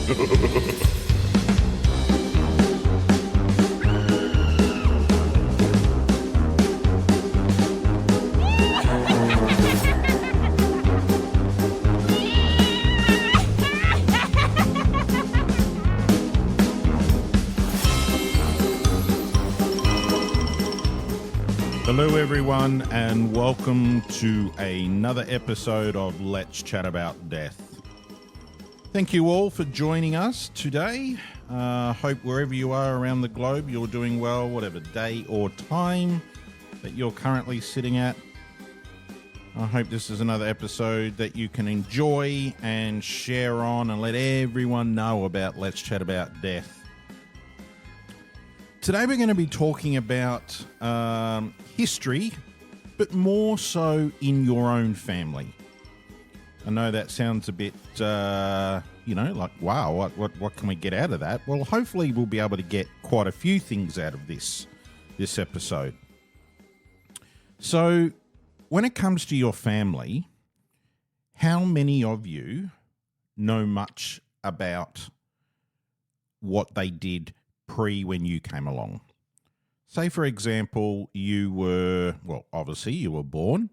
Hello everyone and welcome to another episode of Let's Chat About Death. Thank you all for joining us today. Hope wherever you are around the globe you're doing well, whatever day or time that you're currently sitting at. I hope this is another episode that you can enjoy and share on and let everyone know about Let's Chat About Death. Today we're going to be talking about history, but more so in your own family. I know that sounds a bit, like, wow, what can we get out of that? Well, hopefully we'll be able to get quite a few things out of this episode. So, when it comes to your family, how many of you know much about what they did when you came along? Say, for example, obviously you were born.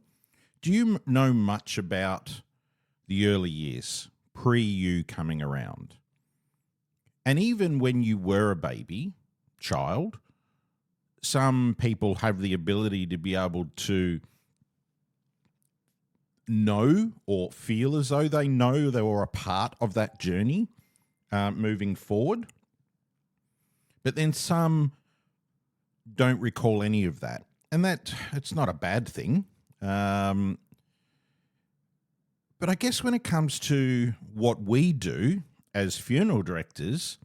Do you know much about the early years, pre you coming around? And even when you were a child, some people have the ability to be able to know or feel as though they know they were a part of that journey moving forward. But then some don't recall any of that. And it's not a bad thing. But I guess when it comes to what we do as funeral directors,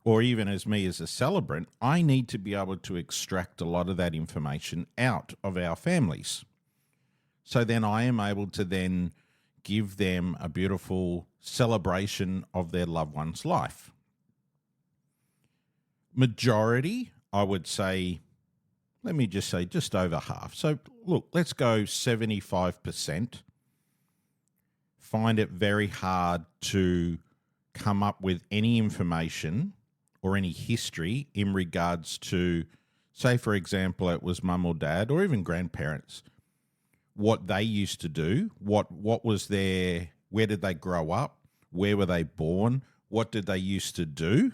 or even as me as a celebrant, I need to be able to extract a lot of that information out of our families. So then I am able to then give them a beautiful celebration of their loved one's life. Majority, I would say, let me just say just over half. So look, let's go 75%. Find it very hard to come up with any information or any history in regards to, say, for example, it was mum or dad or even grandparents, what they used to do, what was their, where did they grow up, where were they born, what did they used to do,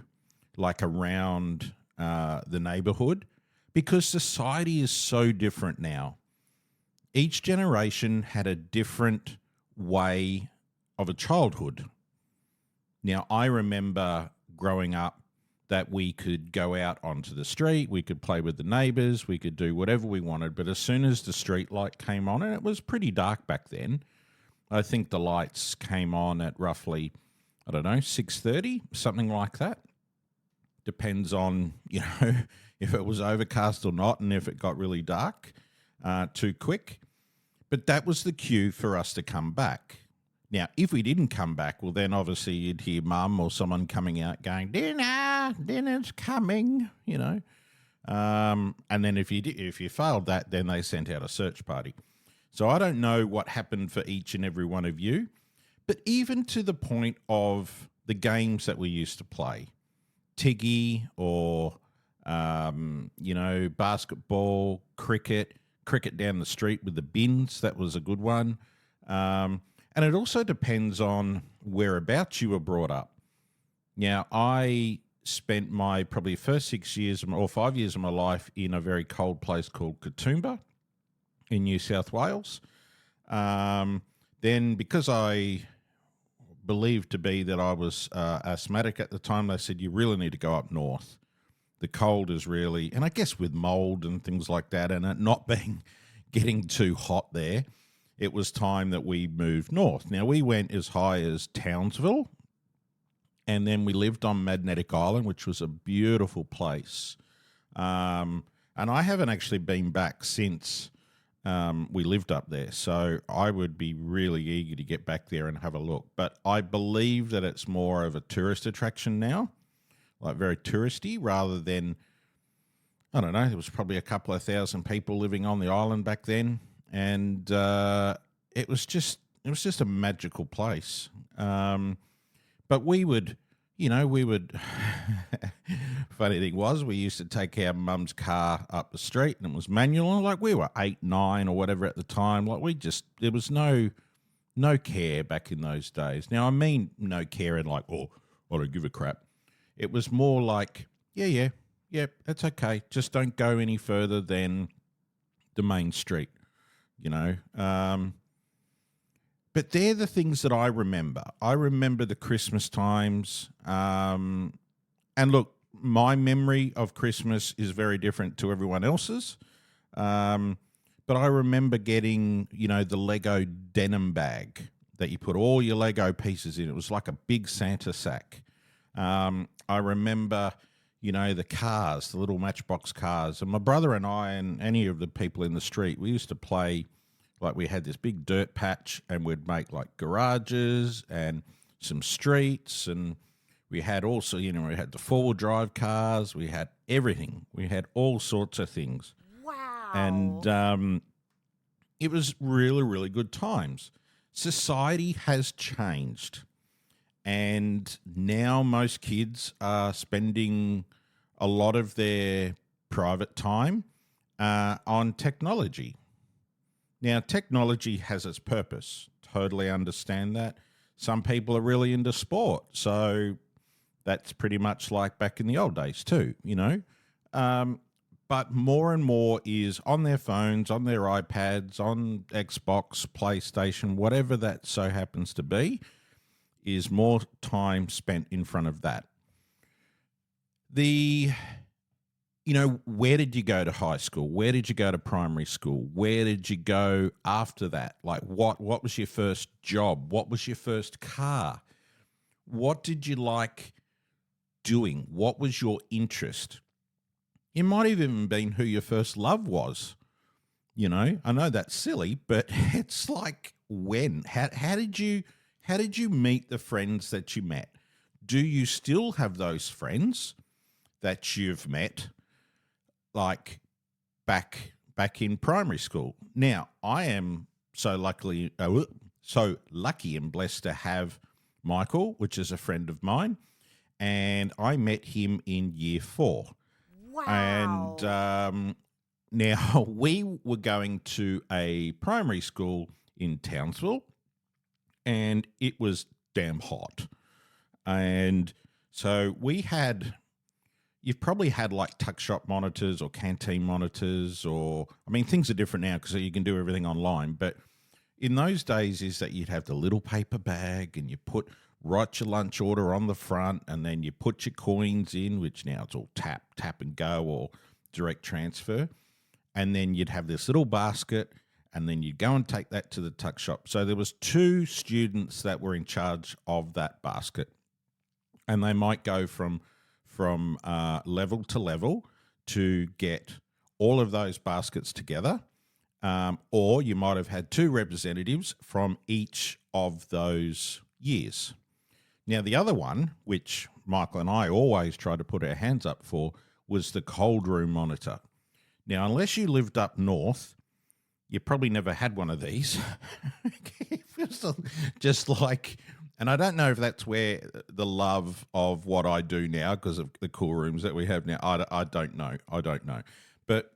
like around the neighborhood, because society is so different now. Each generation had a different way of a childhood. Now, I remember growing up that we could go out onto the street, we could play with the neighbors, we could do whatever we wanted, but as soon as the street light came on, and it was pretty dark back then, I think the lights came on at roughly, 6:30, something like that. Depends on, if it was overcast or not and if it got really dark too quick. But that was the cue for us to come back. Now, if we didn't come back, well, then obviously you'd hear mum or someone coming out going, dinner's coming, And then if you failed that, then they sent out a search party. So I don't know what happened for each and every one of you, but even to the point of the games that we used to play, Tiggy or, basketball, cricket down the street with the bins. That was a good one. And it also depends on whereabouts you were brought up. Now, I spent my probably first 6 years or 5 years of my life in a very cold place called Katoomba in New South Wales. Then because I believed to be that I was asthmatic at the time, they said, you really need to go up north. The cold is really, and I guess with mold and things like that, and it not getting too hot there, it was time that we moved north. Now, we went as high as Townsville, and then we lived on Magnetic Island, which was a beautiful place. And I haven't actually been back since we lived up there. So I would be really eager to get back there and have a look. But I believe that it's more of a tourist attraction now, like very touristy, rather than, I don't know, there was probably a couple of thousand people living on the island back then. And it was just a magical place. But we would, we would. Funny thing was, we used to take our mum's car up the street, and it was manual. And like we were 8, 9, or whatever at the time. Like there was no care back in those days. Now I mean no care in like, oh, I don't give a crap. It was more like, yeah, that's okay. Just don't go any further than the main street. You know. But they're the things that I remember. I remember the Christmas times. And look, my memory of Christmas is very different to everyone else's. But I remember getting, the Lego denim bag that you put all your Lego pieces in. It was like a big Santa sack. I remember, the cars, the little Matchbox cars. And my brother and I and any of the people in the street, we used to play. Like we had this big dirt patch and we'd make like garages and some streets, and we had also, we had the 4-wheel drive cars, we had everything. We had all sorts of things. Wow. And it was really, really good times. Society has changed, and now most kids are spending a lot of their private time on technology. Now, technology has its purpose. Totally understand that. Some people are really into sport, so that's pretty much like back in the old days too, But more and more is on their phones, on their iPads, on Xbox, PlayStation, whatever that so happens to be, is more time spent in front of that. Where did you go to high school? Where did you go to primary school? Where did you go after that? Like what was your first job? What was your first car? What did you like doing? What was your interest? It might have even been who your first love was. I know that's silly, but it's like when? How did you meet the friends that you met? Do you still have those friends that you've met? Like back in primary school. Now, I am so lucky and blessed to have Michael, which is a friend of mine, and I met him in year 4. Wow. And now we were going to a primary school in Townsville, and it was damn hot. And so you've probably had like tuck shop monitors or canteen monitors, or, things are different now because you can do everything online. But in those days is that you'd have the little paper bag and you write your lunch order on the front, and then you put your coins in, which now it's all tap and go or direct transfer. And then you'd have this little basket, and then you'd go and take that to the tuck shop. So there was 2 students that were in charge of that basket, and they might go from level to level to get all of those baskets together, or you might have had 2 representatives from each of those years. Now, the other one, which Michael and I always try to put our hands up for, was the cold room monitor. Now, unless you lived up north, you probably never had one of these. Just like... And I don't know if that's where the love of what I do now, because of the cool rooms that we have now, I don't know. But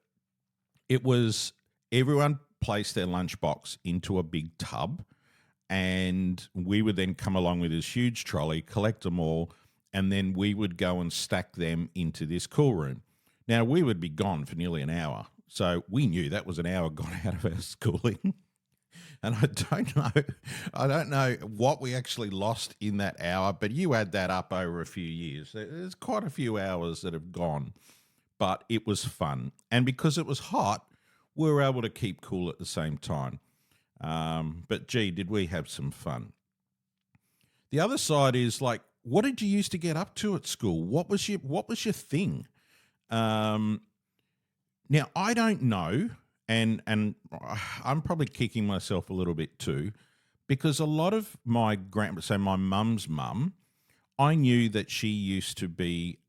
it was everyone placed their lunchbox into a big tub, and we would then come along with this huge trolley, collect them all, and then we would go and stack them into this cool room. Now, we would be gone for nearly an hour, so we knew that was an hour gone out of our schooling. And I don't know what we actually lost in that hour, but you add that up over a few years. There's quite a few hours that have gone, but it was fun. And because it was hot, we were able to keep cool at the same time. But gee, did we have some fun. The other side is like, what did you used to get up to at school? What was your thing? Now, I don't know. And I'm probably kicking myself a little bit too, because a lot of my my mum's mum, I knew that she used to be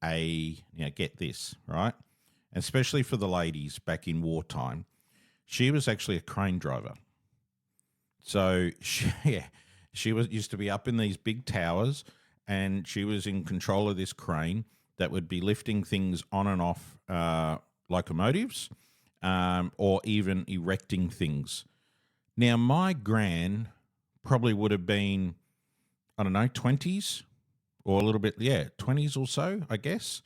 get this, right? Especially for the ladies back in wartime, she was actually a crane driver. So she used to be up in these big towers, and she was in control of this crane that would be lifting things on and off locomotives, or even erecting things. Now, my gran probably would have been, I don't know, 20s or a little bit, 20s or so, I guess,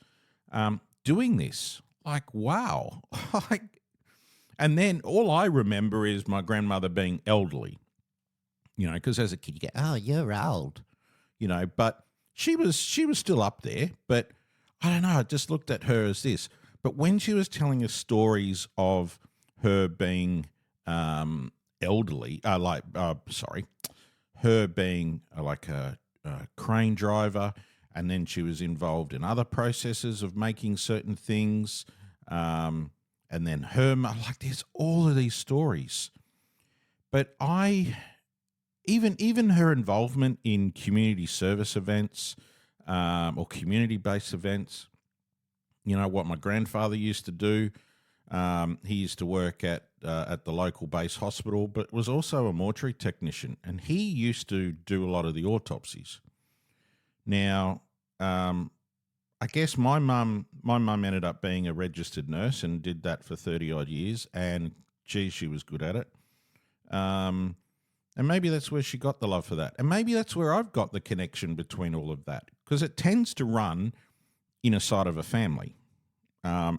doing this. Like, wow. Like, and then all I remember is my grandmother being elderly, because as a kid you go, oh, you're old, but she was still up there. But I don't know, I just looked at her as this. But when she was telling us stories of her being elderly, her being like a crane driver, and then she was involved in other processes of making certain things, and then like there's all of these stories. But even her involvement in community service events, or community-based events, what my grandfather used to do. He used to work at the local base hospital, but was also a mortuary technician, and he used to do a lot of the autopsies. Now, I guess my mum ended up being a registered nurse and did that for 30 odd years, and geez, she was good at it. And maybe that's where she got the love for that. And maybe that's where I've got the connection between all of that, because it tends to run in a side of a family,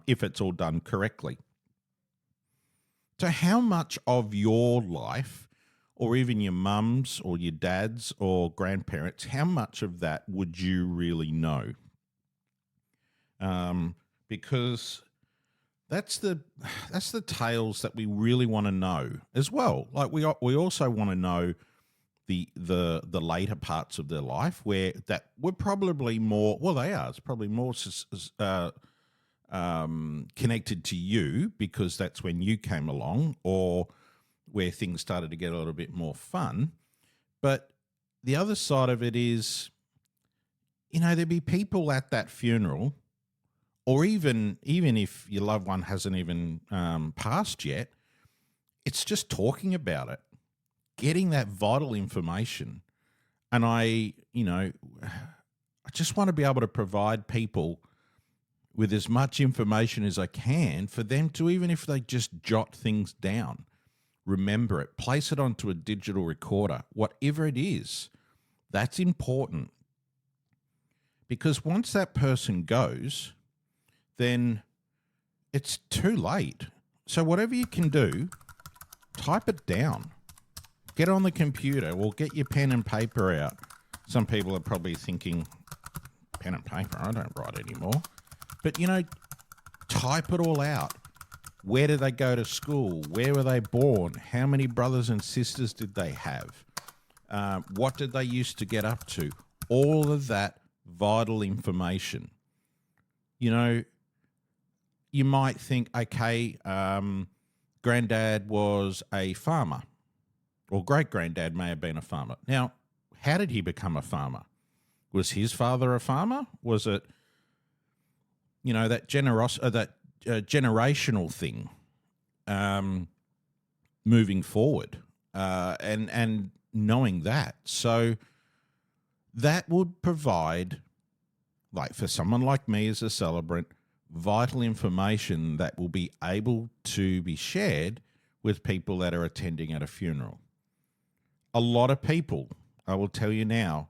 if it's all done correctly. So how much of your life, or even your mum's or your dad's or grandparents, how much of that would you really know? Because that's the tales that we really want to know as well. Like we also want to know the later parts of their life where that were probably more. Well, they are. It's probably more connected to you because that's when you came along, or where things started to get a little bit more fun. But the other side of it is, there'd be people at that funeral, or even if your loved one hasn't even passed yet, it's just talking about it, getting that vital information. And I just want to be able to provide people with as much information as I can for them to, even if they just jot things down, remember it, place it onto a digital recorder, whatever it is, that's important. Because once that person goes, then it's too late. So whatever you can do, type it down. Get on the computer or get your pen and paper out. Some people are probably thinking, pen and paper, I don't write anymore. But, type it all out. Where did they go to school? Where were they born? How many brothers and sisters did they have? What did they used to get up to? All of that vital information. You might think, okay, granddad was a farmer, or great-granddad may have been a farmer. Now, how did he become a farmer? Was his father a farmer? Was it, that generational thing moving forward, and knowing that? So that would provide, like for someone like me as a celebrant, vital information that will be able to be shared with people that are attending at a funeral. A lot of people, I will tell you now,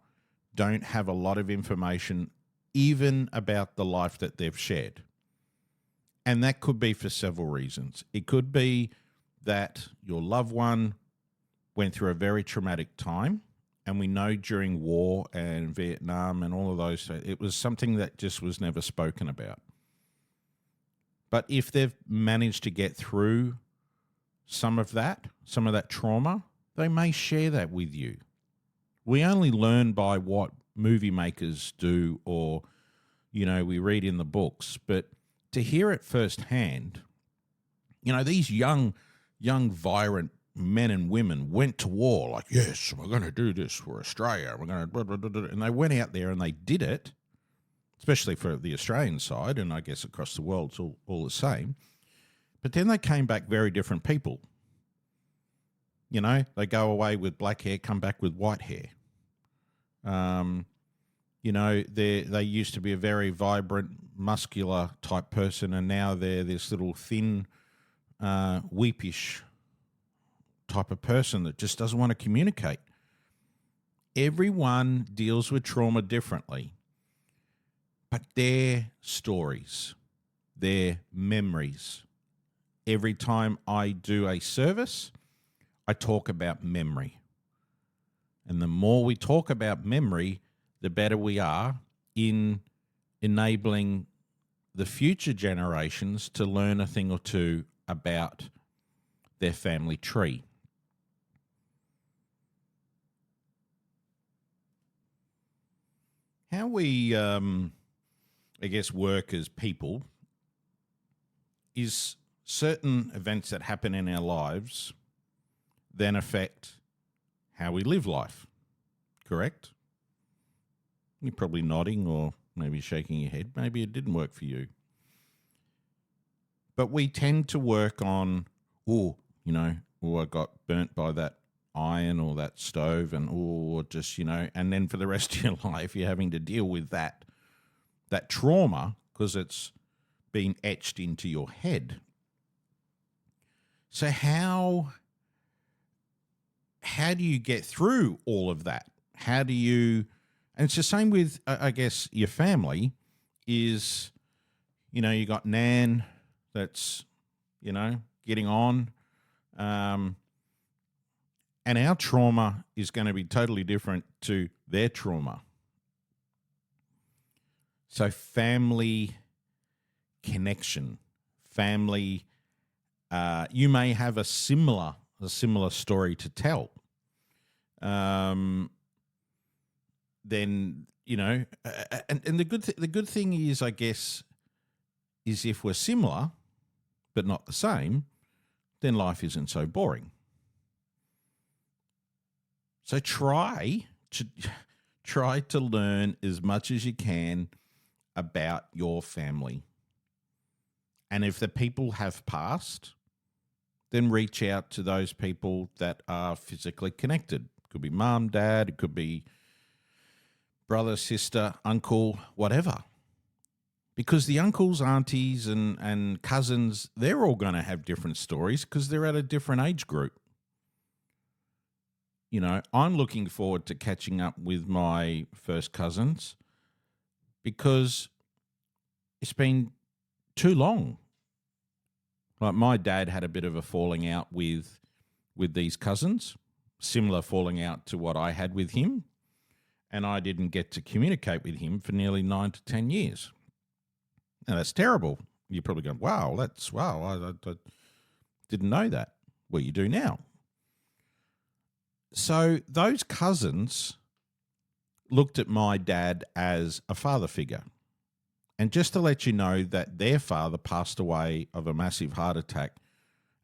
don't have a lot of information even about the life that they've shared. And that could be for several reasons. It could be that your loved one went through a very traumatic time, and we know during war and Vietnam and all of those, it was something that just was never spoken about. But if they've managed to get through some of that trauma, they may share that with you. We only learn by what movie makers do, or, we read in the books. But to hear it firsthand, these young, vibrant men and women went to war like, yes, we're going to do this for Australia. We're going to, and they went out there and they did it, especially for the Australian side, and I guess across the world it's all the same. But then they came back very different people. They go away with black hair, come back with white hair. They used to be a very vibrant, muscular type person, and now they're this little thin, weepish type of person that just doesn't want to communicate. Everyone deals with trauma differently, but their stories, their memories. Every time I do a service, I talk about memory. And the more we talk about memory, the better we are in enabling the future generations to learn a thing or two about their family tree. How we, work as people is certain events that happen in our lives then affect how we live life, correct? You're probably nodding or maybe shaking your head. Maybe it didn't work for you. But we tend to work on, I got burnt by that iron or that stove and, and then for the rest of your life, you're having to deal with that trauma because it's been etched into your head. So how do you get through all of that? How do you, and it's the same with, I guess, your family is, you got Nan that's, getting on. And our trauma is going to be totally different to their trauma. So family connection, family, you may have a similar story to tell. Then, and the good thing is, I guess, is if we're similar but not the same, then life isn't so boring. So try to learn as much as you can about your family. And if the people have passed, then reach out to those people that are physically connected. It could be mum, dad, it could be brother, sister, uncle, whatever. Because the uncles, aunties, and cousins, they're all going to have different stories because they're at a different age group. I'm looking forward to catching up with my first cousins because it's been too long. Like my dad had a bit of a falling out with these cousins, similar falling out to what I had with him, and I didn't get to communicate with him for nearly 9 to 10 years. Now, that's terrible. You're probably going, wow, I didn't know that. Well, you do now. So those cousins looked at my dad as a father figure. And just to let you know that their father passed away of a massive heart attack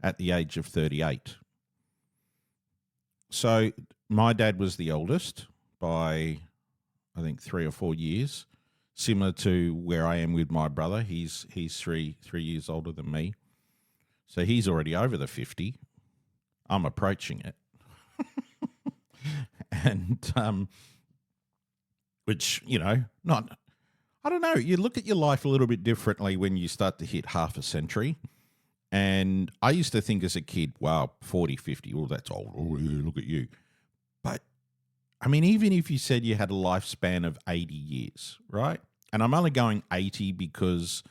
at the age of 38. So my dad was the eldest by, I think, 3 or 4 years, similar to where I am with my brother. He's 3 years older than me. So he's already over the 50. I'm approaching it. And which, I don't know, you look at your life a little bit differently when you start to hit half a century. And I used to think as a kid, wow, 40, 50, oh, that's old. Oh, yeah, look at you. But, I mean, even if you said you had a lifespan of 80 years, right? And I'm only going 80 because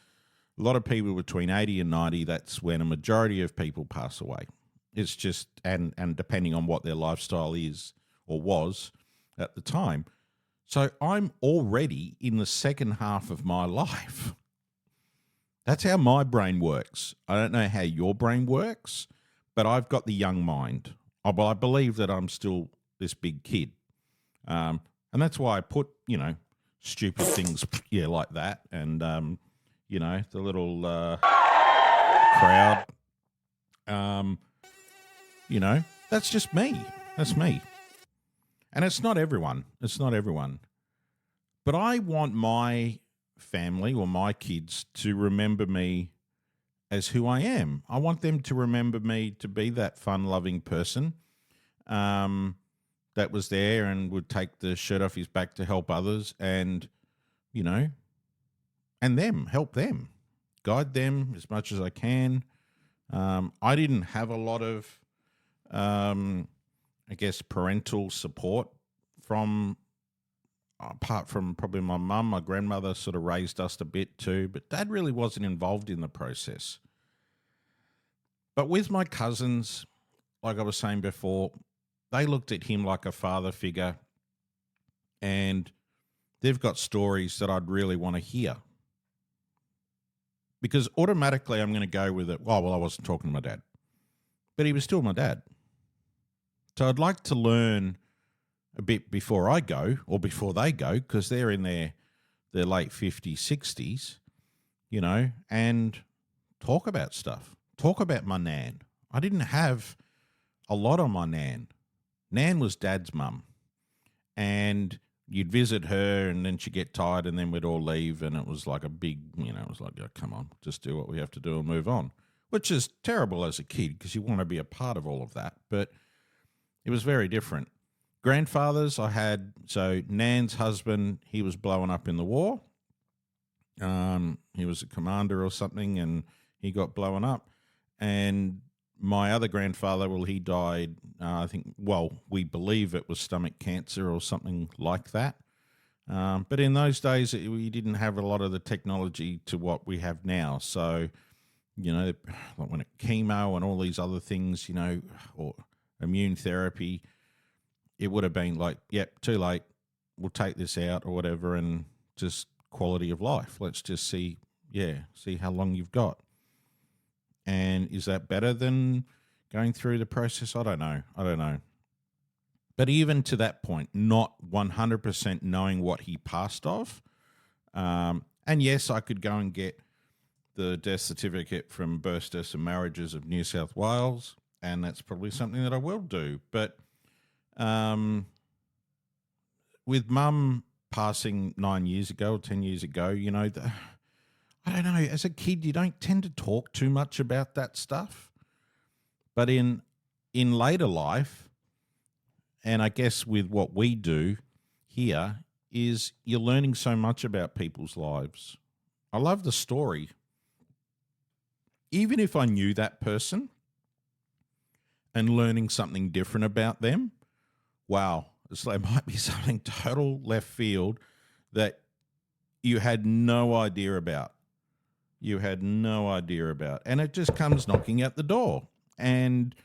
a lot of people between 80 and 90, that's when a majority of people pass away. It's just, and depending on what their lifestyle is or was at the time. So I'm already in the second half of my life. That's how my brain works. I don't know how your brain works, but I've got the young mind. Well, I believe that I'm still this big kid. And that's why I put, stupid things, like that. And, the little crowd. That's just me. That's me. And it's not everyone. But I want my family or my kids to remember me as who I am. I want them to remember me to be that fun-loving person, that was there and would take the shirt off his back to help others and, you know, and help them, guide them as much as I can. I didn't have a lot of, I guess, parental support from, apart from probably my mum. My grandmother sort of raised us a bit too, but Dad really wasn't involved in the process. But with my cousins, like I was saying before, they looked at him like a father figure, and they've got stories that I'd really want to hear. Because automatically I'm going to go with it, oh, well, I wasn't talking to my dad. But he was still my dad. So I'd like to learn a bit before I go, or before they go, because they're in their late 50s, 60s, you know, and talk about stuff. Talk about my nan. I didn't have a lot on my nan. Nan was Dad's mum. And you'd visit her and then she'd get tired and then we'd all leave, and it was like a big, you know, it was like, oh, come on, just do what we have to do and move on, which is terrible as a kid because you want to be a part of all of that. But it was very different. Grandfathers I had, so Nan's husband, he was blowing up in the war. He was a commander or something and he got blown up. And my other grandfather, well, he died, I think, well, we believe it was stomach cancer or something like that. But in those days, we didn't have a lot of the technology to what we have now. So, you know, like when chemo and all these other things, you know, or immune therapy, it would have been like, yep, too late. We'll take this out or whatever, and just quality of life. Let's just see how long you've got. And is that better than going through the process? I don't know. But even to that point, not 100% knowing what he passed of. And yes, I could go and get the death certificate from Births, Deaths and Marriages of New South Wales, and that's probably something that I will do. But with Mum passing 9 years ago or 10 years ago, you know, I don't know, as a kid, you don't tend to talk too much about that stuff. But in later life, and I guess with what we do here, is you're learning so much about people's lives. I love the story. Even if I knew that person and learning something different about them, wow, it's like, it might be something total left field that you had no idea about. And it just comes knocking at the door. And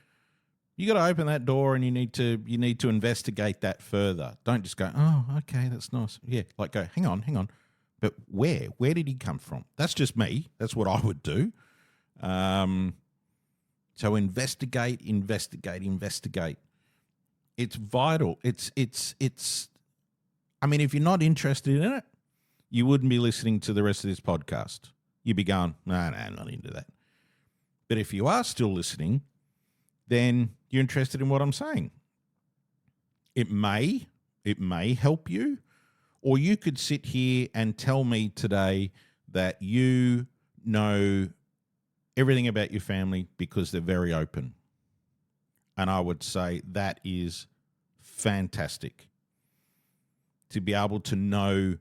you got to open that door, and you need to investigate that further. Don't just go, oh, okay, that's nice. Yeah, like go, hang on. But where? Where did he come from? That's just me. That's what I would do. So investigate. It's vital. It's. I mean, if you're not interested in it, you wouldn't be listening to the rest of this podcast. You'd be going, no, I'm not into that. But if you are still listening, then you're interested in what I'm saying. It may help you, or you could sit here and tell me today that you know everything about your family because they're very open. And I would say that is fantastic. To be able to know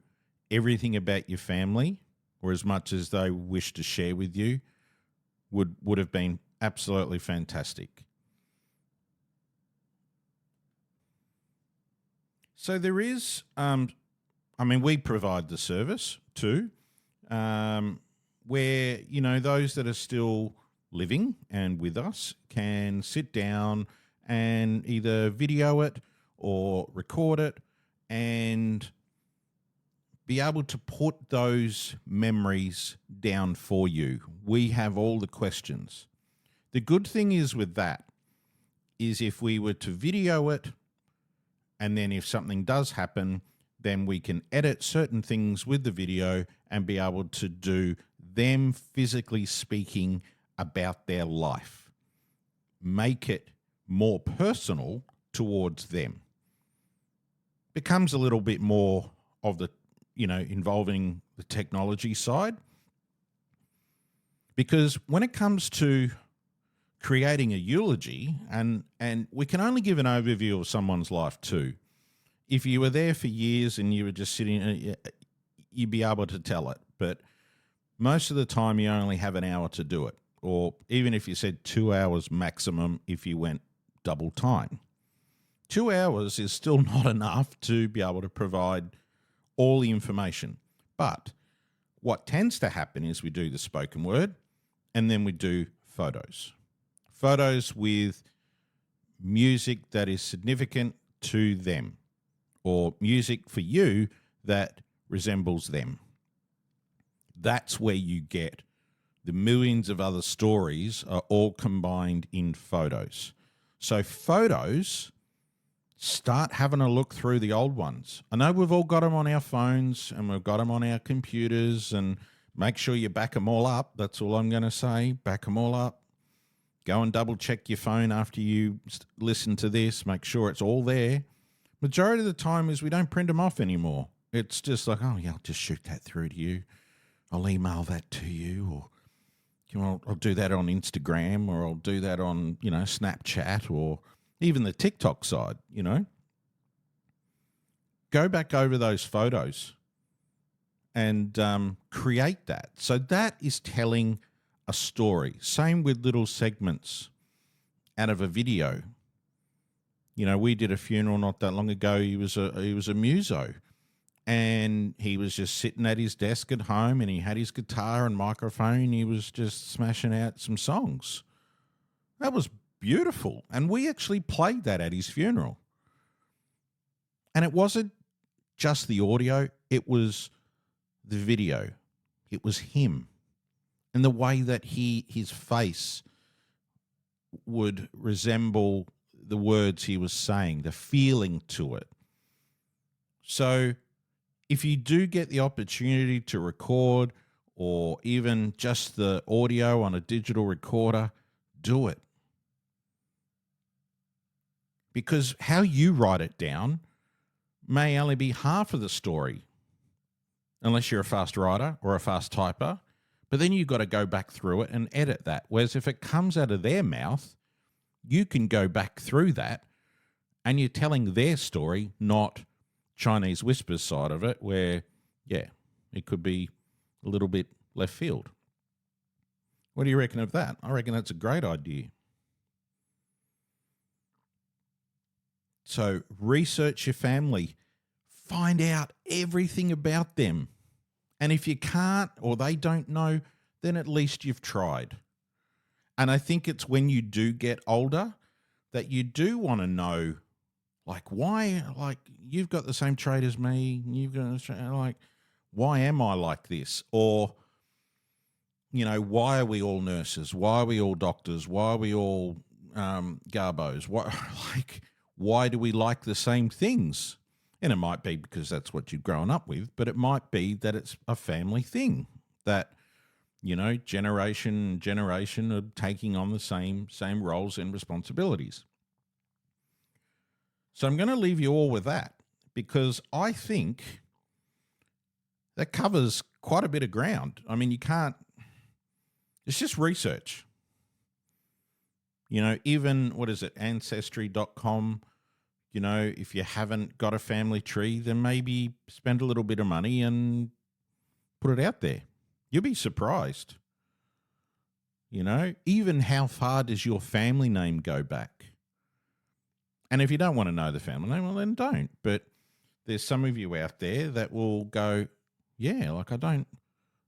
everything about your family, or as much as they wish to share with you, would have been absolutely fantastic. So there is, we provide the service too, where, you know, those that are still living and with us can sit down and either video it or record it and be able to put those memories down for you. We have all the questions. The good thing is with that is if we were to video it, and then if something does happen, then we can edit certain things with the video and be able to do them physically speaking about their life. Make it more personal towards them. Becomes a little bit more of the, you know, involving the technology side. Because when it comes to creating a eulogy, and we can only give an overview of someone's life too. If you were there for years and you were just sitting, you'd be able to tell it. But most of the time, you only have an hour to do it. Or even if you said 2 hours maximum, if you went double time. 2 hours is still not enough to be able to provide all the information. But what tends to happen is we do the spoken word and then we do photos. Photos with music that is significant to them, or music for you that resembles them. That's where you get the millions of other stories are all combined in photos. So photos, start having a look through the old ones. I know we've all got them on our phones and we've got them on our computers, and make sure you back them all up. That's all I'm going to say. Back them all up. Go and double check your phone after you listen to this. Make sure it's all there. Majority of the time is we don't print them off anymore. It's just like, oh yeah, I'll just shoot that through to you. I'll email that to you, or I'll do that on Instagram, or I'll do that on, Snapchat, or even the TikTok side, Go back over those photos and create that. So that is telling a story. Same with little segments out of a video. We did a funeral not that long ago. He was a muso, and he was just sitting at his desk at home, and he had his guitar and microphone. He was just smashing out some songs. That was beautiful. And we actually played that at his funeral. And it wasn't just the audio, it was the video. It was him. And the way that his face would resemble the words he was saying, the feeling to it. So if you do get the opportunity to record, or even just the audio on a digital recorder, do it. Because how you write it down may only be half of the story, unless you're a fast writer or a fast typer. But then you've got to go back through it and edit that. Whereas if it comes out of their mouth, you can go back through that and you're telling their story, not Chinese whispers side of it, where, it could be a little bit left field. What do you reckon of that? I reckon that's a great idea. So research your family. Find out everything about them. And if you can't, or they don't know, then at least you've tried. And I think it's when you do get older that you do want to know, why, you've got the same trait as me, you've got, why am I like this? Or, why are we all nurses? Why are we all doctors? Why are we all garbos? Why do we like the same things? And it might be because that's what you've grown up with, but it might be that it's a family thing that, generation are taking on the same roles and responsibilities. So I'm going to leave you all with that, because I think that covers quite a bit of ground. I mean, it's just research. Even, ancestry.com, if you haven't got a family tree, then maybe spend a little bit of money and put it out there. You'll be surprised. Even how far does your family name go back? And if you don't want to know the family name, well, then don't. But there's some of you out there that will go, I don't,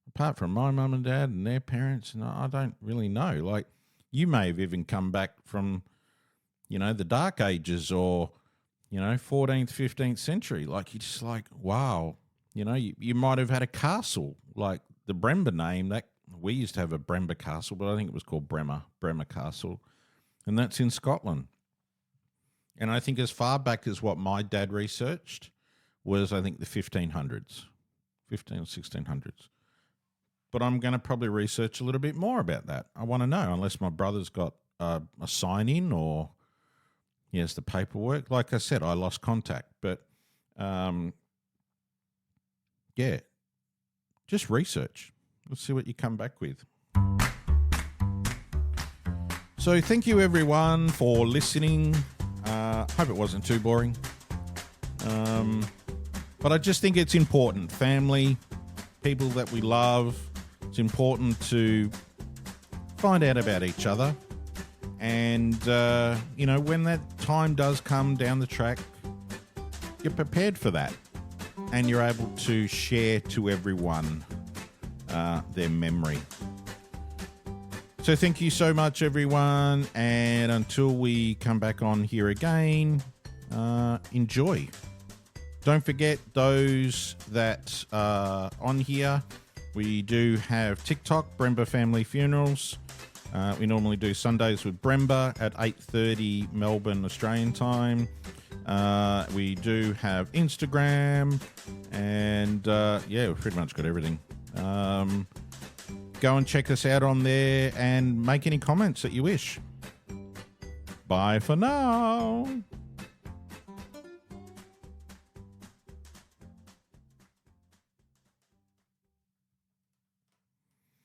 apart from my mum and dad and their parents, and I don't really know. You may have even come back from, the Dark Ages, or 14th, 15th century. You're just wow. You might have had a castle, like the Bremba name. That we used to have a Bremba castle, but I think it was called Bremer Castle. And that's in Scotland. And I think as far back as what my dad researched was, I think, the 1500s, 15 or 1600s. But I'm going to probably research a little bit more about that. I want to know, unless my brother's got a sign-in, or he has the paperwork. Like I said, I lost contact. But, just research. Let's see what you come back with. So thank you everyone for listening. Hope it wasn't too boring. But I just think it's important. Family, people that we love, it's important to find out about each other. And, when that time does come down the track, you're prepared for that. And you're able to share to everyone their memory. So thank you so much, everyone. And until we come back on here again, enjoy. Don't forget those that are on here. We do have TikTok, Bremba Family Funerals. We normally do Sundays with Bremba at 8:30 Melbourne Australian time. We do have Instagram, and we've pretty much got everything. Go and check us out on there and make any comments that you wish. Bye for now.